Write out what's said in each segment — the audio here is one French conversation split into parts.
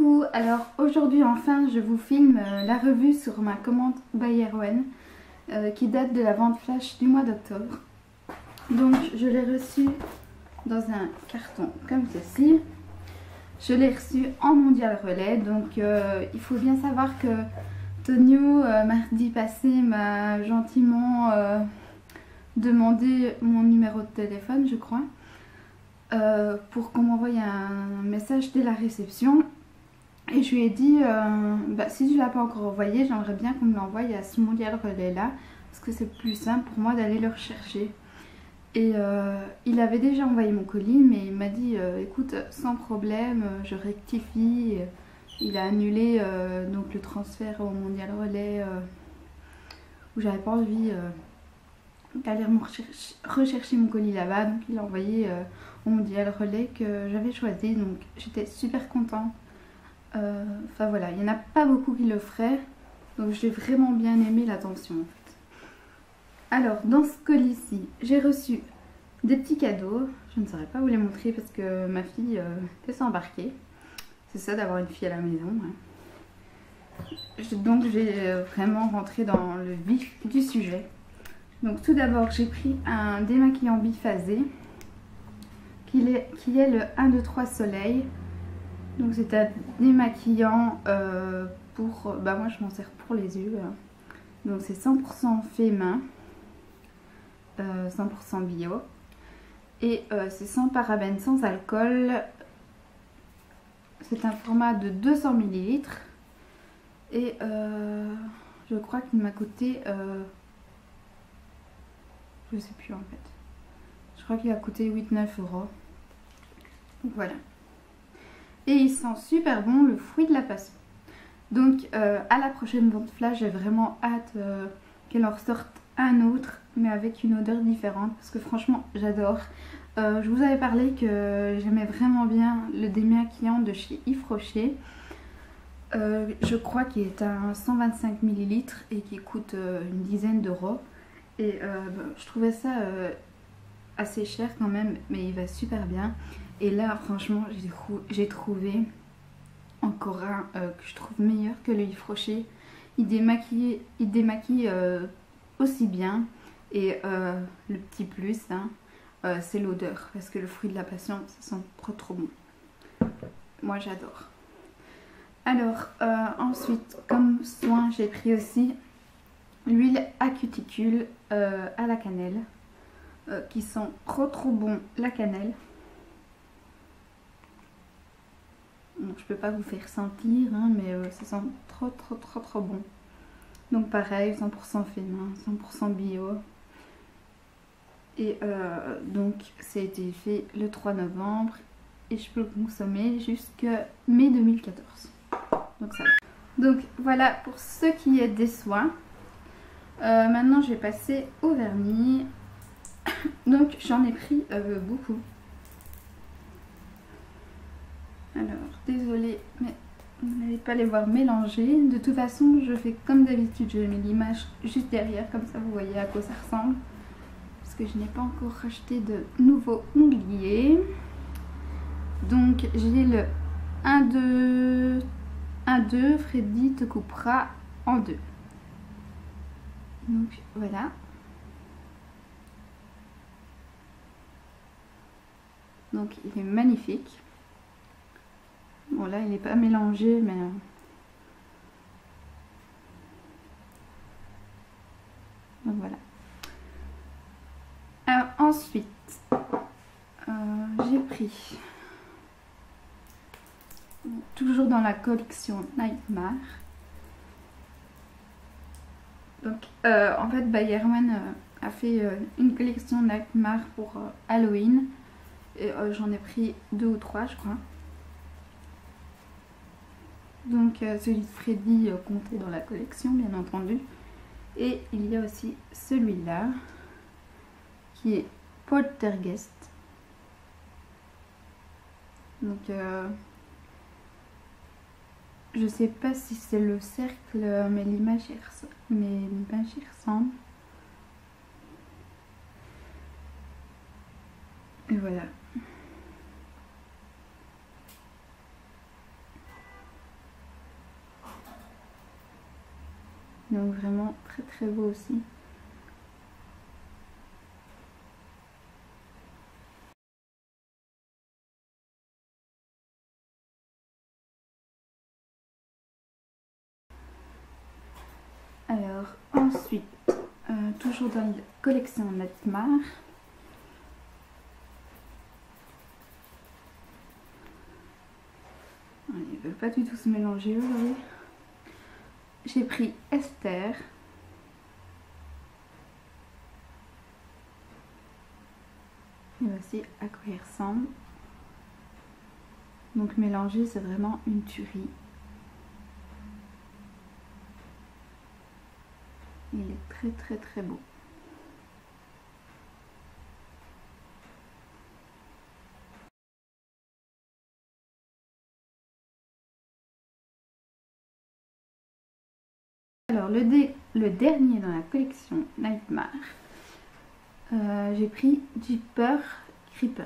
Coucou, alors aujourd'hui enfin je vous filme la revue sur ma commande by Erwan qui date de la vente flash du mois d'octobre. Donc je l'ai reçu dans un carton comme ceci. Je l'ai reçu en mondial relais, donc il faut bien savoir que Tonio mardi passé m'a gentiment demandé mon numéro de téléphone, je crois, pour qu'on m'envoie un message dès la réception. Et je lui ai dit, si je ne l'ai pas encore envoyé, j'aimerais bien qu'on me l'envoie à ce mondial relais là, parce que c'est plus simple pour moi d'aller le rechercher. Et il avait déjà envoyé mon colis, mais il m'a dit, écoute, sans problème, je rectifie. Il a annulé donc le transfert au mondial relais, où j'avais pas envie d'aller rechercher mon colis là-bas. Donc il a envoyé au mondial relais que j'avais choisi, donc j'étais super contente. Enfin voilà, il n'y en a pas beaucoup qui le feraient, donc j'ai vraiment bien aimé l'attention en fait. Alors dans ce colis-ci, j'ai reçu des petits cadeaux. Je ne saurais pas vous les montrer parce que ma fille peut s'embarquer. C'est ça d'avoir une fille à la maison, hein. Donc je vais vraiment rentrer dans le vif du sujet. Donc tout d'abord j'ai pris un démaquillant biphasé qui est le 1, 2, 3 soleil. Donc c'est un démaquillant pour... moi je m'en sers pour les yeux. Donc c'est 100% fait main, 100% bio. Et c'est sans parabènes, sans alcool. C'est un format de 200 ml. Et je crois qu'il m'a coûté... je sais plus en fait. Je crois qu'il a coûté 8-9 €. Donc voilà. Et il sent super bon le fruit de la passion. Donc à la prochaine vente flash, j'ai vraiment hâte qu'elle en ressorte un autre, mais avec une odeur différente, parce que franchement j'adore. Je vous avais parlé que j'aimais vraiment bien le démaquillant de chez Yves Rocher. Je crois qu'il est à 125 ml et qui coûte une dizaine d'euros. Et je trouvais ça assez cher quand même, mais il va super bien. Et là franchement j'ai trouvé encore un que je trouve meilleur que le Yves Rocher. Il démaquille aussi bien. Et le petit plus, hein, c'est l'odeur, parce que le fruit de la passion, ça sent trop bon. Moi j'adore. Alors ensuite, comme soin, j'ai pris aussi l'huile à cuticule à la cannelle, qui sent trop bon la cannelle. Donc, je peux pas vous faire sentir, hein, mais ça sent trop bon. Donc pareil, 100% fait main, 100% bio. Et donc ça a été fait le 3 novembre et je peux le consommer jusqu'à mai 2014. Donc ça va. Donc voilà pour ce qui est des soins. Maintenant je vais passer au vernis. Donc j'en ai pris beaucoup. Alors désolée, mais vous n'allez pas les voir mélanger. De toute façon je fais comme d'habitude, je mets l'image juste derrière, comme ça vous voyez à quoi ça ressemble. Parce que je n'ai pas encore racheté de nouveaux ongliers. Donc j'ai le 1-2, Freddy te coupera en deux. Donc voilà. Donc il est magnifique. Bon là il n'est pas mélangé, mais donc voilà. Alors ensuite j'ai pris, toujours dans la collection Nightmare. Donc en fait by Erwan a fait une collection Nightmare pour Halloween. Et j'en ai pris 2 ou 3 je crois. Donc celui de Freddy comptait dans la collection bien entendu. Et il y a aussi celui-là qui est Poltergeist. Donc je sais pas si c'est le cercle, mais l'image y ressemble. Et voilà. Donc vraiment très très beau aussi. Alors ensuite, toujours dans la collection Nightmare, ils ne veulent pas du tout se mélanger aujourd'hui. J'ai pris Esther. Et voici à quoi il ressemble. Donc mélanger, c'est vraiment une tuerie. Il est très très très beau. Alors le dernier dans la collection Nightmare, j'ai pris Jeepers Creepers.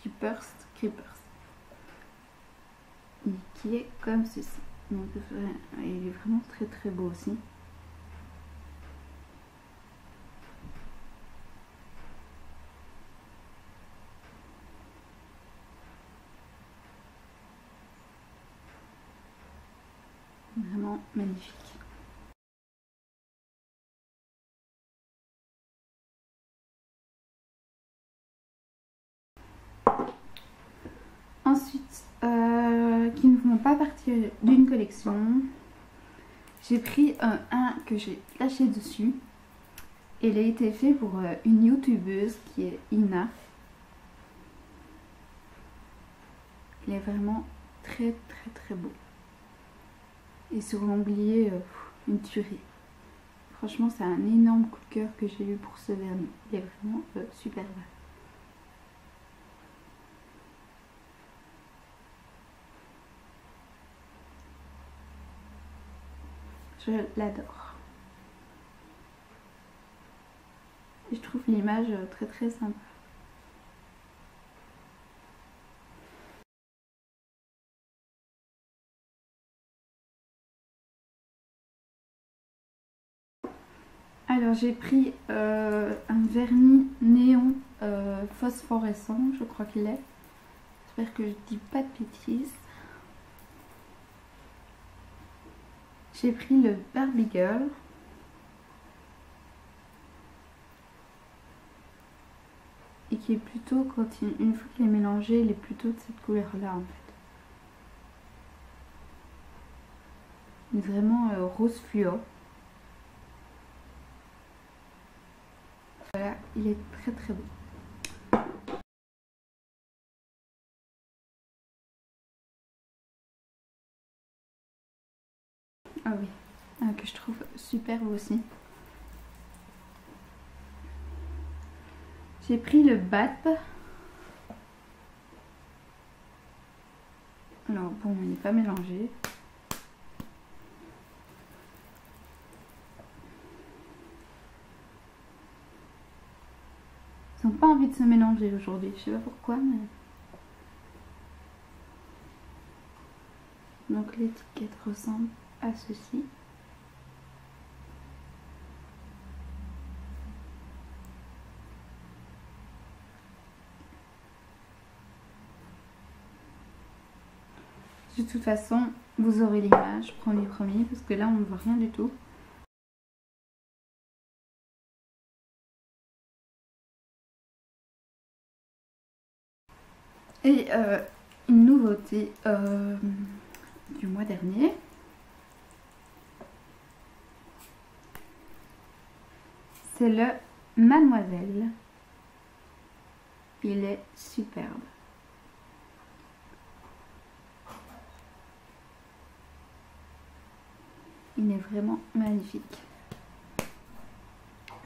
Jeepers Creepers. Qui est comme ceci. Donc il est vraiment très très beau aussi. Vraiment magnifique. Ensuite, qui ne font pas partie d'une collection, j'ai pris un que j'ai lâché dessus. Il a été fait pour une youtubeuse qui est Ina. Il est vraiment très très très beau. Et sur l'onglet, une tuerie. Franchement, c'est un énorme coup de cœur que j'ai eu pour ce vernis. Il est vraiment superbe. Je l'adore. Et je trouve l'image très très sympa. Alors j'ai pris un vernis néon phosphorescent, je crois qu'il est. J'espère que je dis pas de bêtises. J'ai pris le Barbie Girl. Et qui est plutôt, quand une fois qu'il est mélangé, il est plutôt de cette couleur là en fait. Il est vraiment rose fluo. Voilà, il est très très beau. Ah oui, que je trouve superbe aussi. J'ai pris le BAP. Alors bon, il n'est pas mélangé. Ils n'ont pas envie de se mélanger aujourd'hui, je sais pas pourquoi, mais... Donc l'étiquette ressemble à ceci. De toute façon, vous aurez l'image, premier, parce que là on ne voit rien du tout. Et une nouveauté du mois dernier. C'est le Mademoiselle. Il est superbe. Il est vraiment magnifique.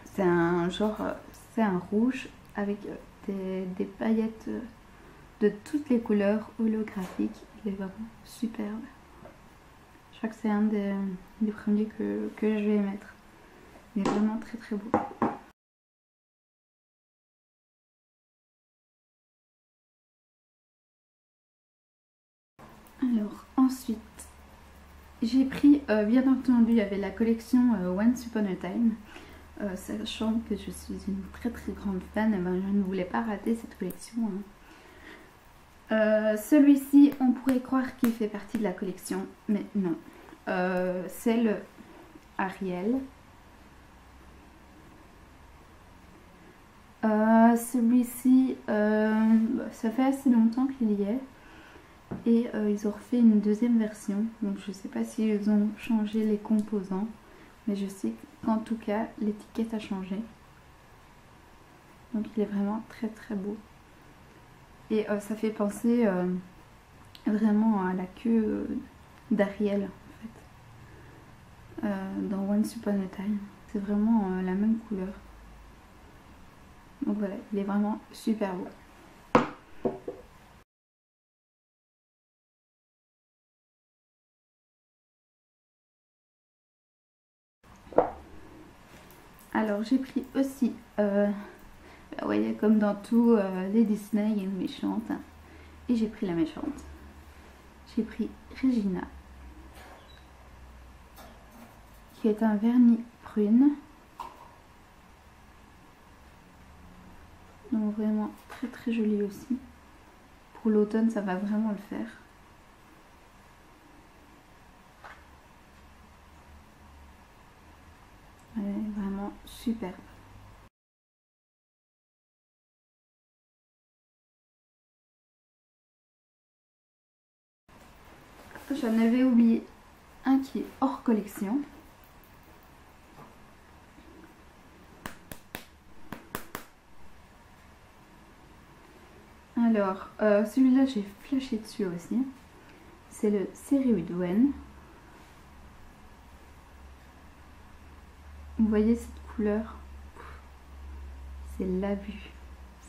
C'est un genre, c'est un rouge avec des paillettes de toutes les couleurs holographiques. Il est vraiment superbe. Je crois que c'est un des premiers que je vais mettre. Il est vraiment très très beau. Alors ensuite, J'ai pris, bien entendu, il y avait la collection Once Upon a Time. Sachant que je suis une très très grande fan, je ne voulais pas rater cette collection. Celui-ci, on pourrait croire qu'il fait partie de la collection, mais non. C'est le Ariel. Celui-ci, ça fait assez longtemps qu'il y est. Et ils ont refait une deuxième version. Donc je ne sais pas s'ils ont changé les composants. Mais je sais qu'en tout cas, l'étiquette a changé. Donc il est vraiment très très beau. Et ça fait penser vraiment à la queue d'Ariel en fait. Dans Once Upon a Time. C'est vraiment la même couleur. Donc voilà, il est vraiment super beau. Alors j'ai pris aussi, vous voyez comme dans tout les Disney, il y a une méchante. Et j'ai pris la méchante. J'ai pris Regina, qui est un vernis prune. Donc vraiment très très joli aussi. Pour l'automne, ça va vraiment le faire. Elle est vraiment superbe. J'en avais oublié un qui est hors collection. Alors, celui-là, j'ai flashé dessus aussi. C'est le Cerulean. Vous voyez cette couleur? C'est la vue.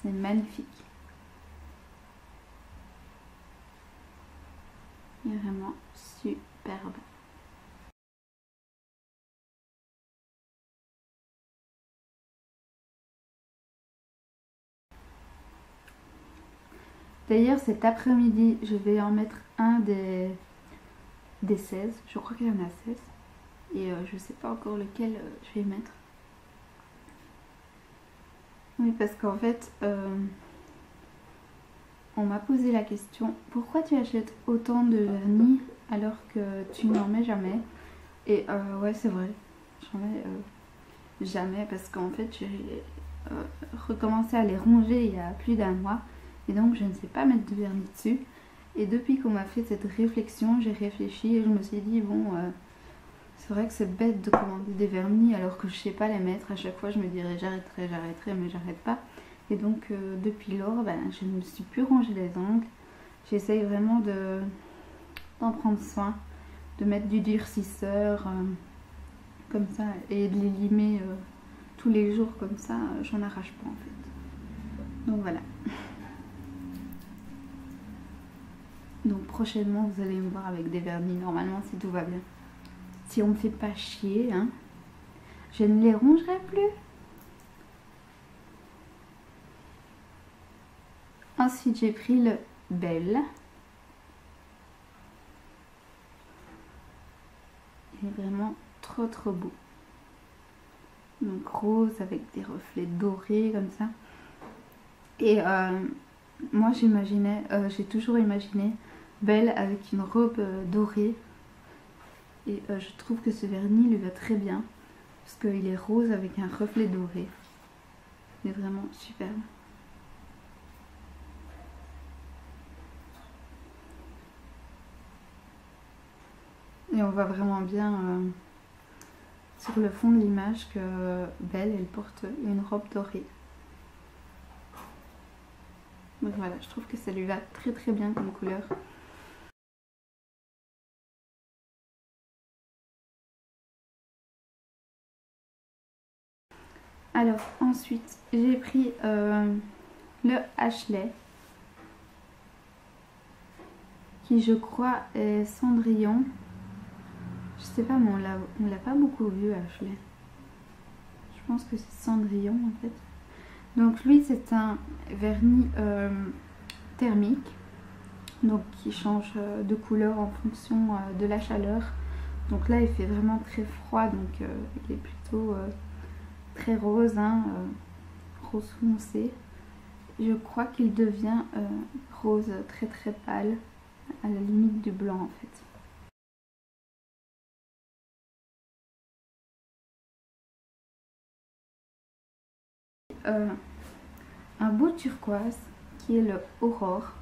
C'est magnifique. Il est vraiment superbe. D'ailleurs, cet après-midi, je vais en mettre un des 16. Je crois qu'il y en a 16. Et je sais pas encore lequel je vais mettre. Oui, parce qu'en fait, on m'a posé la question, pourquoi tu achètes autant de vernis alors que tu n'en mets jamais? Et ouais, c'est vrai, j'en mets jamais parce qu'en fait, j'ai recommencé à les ronger il y a plus d'un mois. Et donc, je ne sais pas mettre de vernis dessus. Et depuis qu'on m'a fait cette réflexion, j'ai réfléchi et je me suis dit, bon, c'est vrai que c'est bête de commander des vernis alors que je sais pas les mettre. À chaque fois, je me dirais, j'arrêterai, mais j'arrête pas. Et donc, depuis lors, je ne me suis plus rongé les ongles. J'essaye vraiment d'en prendre soin, de mettre du durcisseur comme ça et de les limer tous les jours comme ça. J'en arrache pas en fait. Donc voilà. Donc prochainement, vous allez me voir avec des vernis normalement si tout va bien. Si on me fait pas chier, hein, je ne les rongerai plus. Ensuite, j'ai pris le Belle. Il est vraiment trop trop beau. Donc rose avec des reflets dorés comme ça. Et moi j'imaginais, j'ai toujours imaginé Belle avec une robe dorée. Et je trouve que ce vernis lui va très bien. Parce qu'il est rose avec un reflet doré. Il est vraiment superbe. Et on voit vraiment bien sur le fond de l'image que Belle, elle porte une robe dorée. Donc voilà, je trouve que ça lui va très très bien comme couleur. Alors ensuite, j'ai pris le Ashley, qui je crois est Cendrillon. Je sais pas, mais on l'a pas beaucoup vu Ashley. Je pense que c'est Cendrillon en fait. Donc lui c'est un vernis thermique, donc qui change de couleur en fonction de la chaleur. Donc là il fait vraiment très froid, donc il est plutôt très rose, hein, rose foncé. Je crois qu'il devient rose très très pâle, à la limite du blanc en fait. Un beau turquoise qui est le Aurore.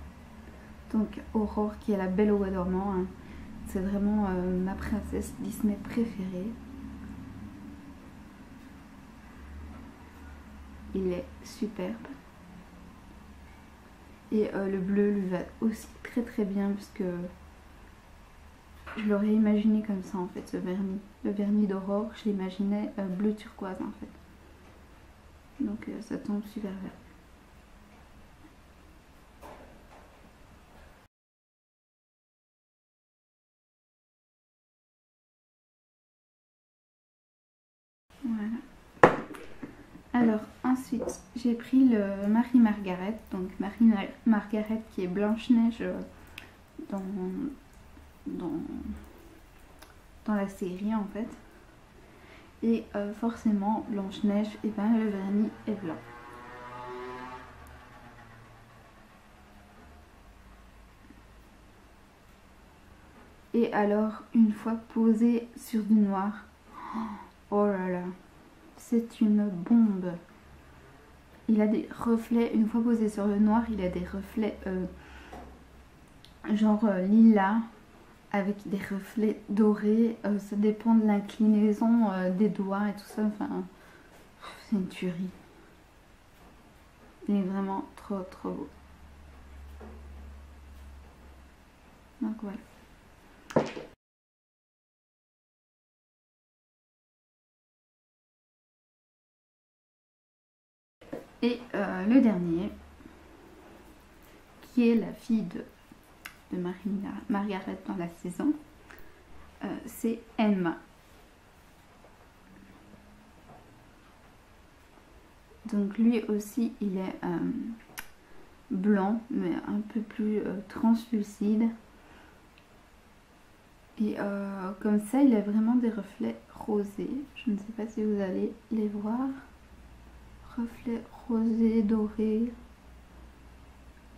Donc Aurore qui est la belle au bois dormant, hein. C'est vraiment ma princesse Disney préférée. Il est superbe. Et le bleu lui va aussi très très bien parce que je l'aurais imaginé comme ça en fait, ce vernis. Le vernis d'Aurore, je l'imaginais bleu turquoise en fait. Donc ça tombe super bien. Voilà. Alors ensuite j'ai pris le Marie-Margaret. Donc Marie-Margaret qui est Blanche-Neige dans, dans la série en fait. Et forcément Blanche-Neige, et ben le vernis est blanc. Et alors une fois posé sur du noir, oh là là, c'est une bombe. Il a des reflets, une fois posé sur le noir, il a des reflets genre lilas, avec des reflets dorés. Ça dépend de l'inclinaison des doigts et tout ça. Enfin, c'est une tuerie. Il est vraiment trop trop beau. Donc voilà. Et le dernier, qui est la fille de Margaret dans la saison, c'est Emma. Donc lui aussi, il est blanc, mais un peu plus translucide. Et comme ça, il a vraiment des reflets rosés. Je ne sais pas si vous allez les voir. Reflets rosés, dorés.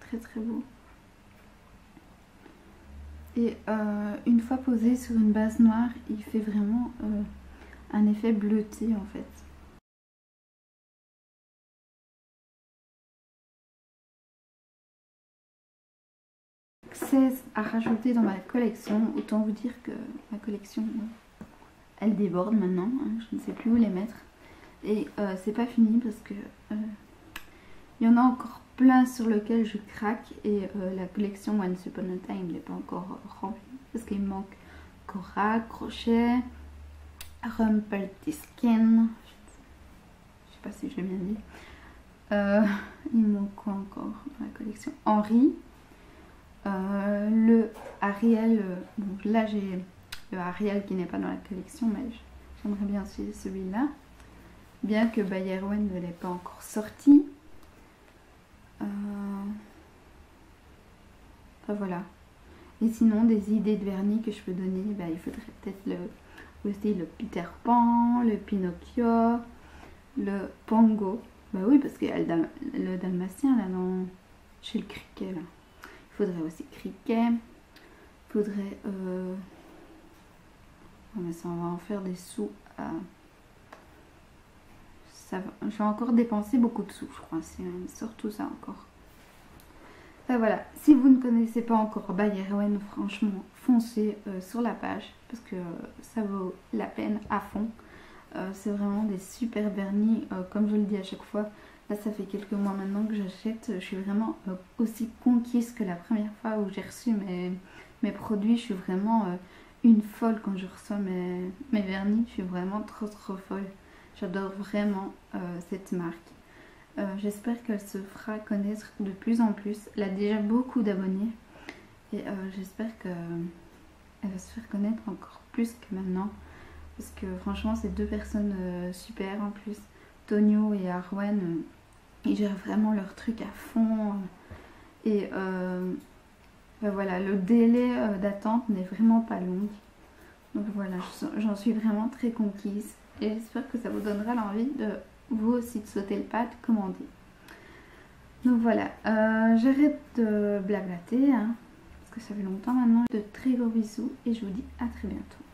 Très très beau. Et une fois posé sur une base noire, il fait vraiment un effet bleuté en fait. 16 à rajouter dans ma collection. Autant vous dire que ma collection, elle déborde maintenant, hein. Je ne sais plus où les mettre. Et c'est pas fini parce que il y en a encore plein sur lequel je craque. Et la collection Once Upon a Time n'est pas encore remplie parce qu'il me manque Cora, Crochet, Rumpelstiltskin, je sais pas si je l'ai bien dit. Il me manque quoi encore dans la collection? Henri, le Ariel. Bon, là j'ai le Ariel qui n'est pas dans la collection, mais j'aimerais bien celui-là, bien que Bayerwen ne l'ait pas encore sorti. Enfin voilà. Et sinon, des idées de vernis que je peux donner, bah, il faudrait peut-être aussi le Peter Pan, le Pinocchio, le Pongo. Bah oui, parce qu'il y a le dalmatien là, chez le Criquet là. Il faudrait aussi Criquet. Il faudrait... Oh, mais ça, on va en faire des sous. Je vais encore dépenser beaucoup de sous, je crois, si on sort tout ça encore. Enfin voilà, si vous ne connaissez pas encore Bayerwen, franchement, foncez sur la page, parce que ça vaut la peine à fond. C'est vraiment des super vernis, comme je le dis à chaque fois. Là, ça fait quelques mois maintenant que j'achète. Je suis vraiment aussi conquise que la première fois où j'ai reçu mes produits. Je suis vraiment une folle quand je reçois mes vernis. Je suis vraiment trop trop folle. J'adore vraiment cette marque. J'espère qu'elle se fera connaître de plus en plus. Elle a déjà beaucoup d'abonnés. Et j'espère qu'elle va se faire connaître encore plus que maintenant. Parce que franchement, c'est deux personnes super en plus. Tonio et Arwen, ils gèrent vraiment leur truc à fond. Et ben voilà, le délai d'attente n'est vraiment pas long. Donc voilà, j'en suis vraiment très conquise. Et j'espère que ça vous donnera l'envie de vous aussi de sauter le pas, de commander. Donc voilà, j'arrête de blablater, hein, parce que ça fait longtemps maintenant. De très gros bisous et je vous dis à très bientôt.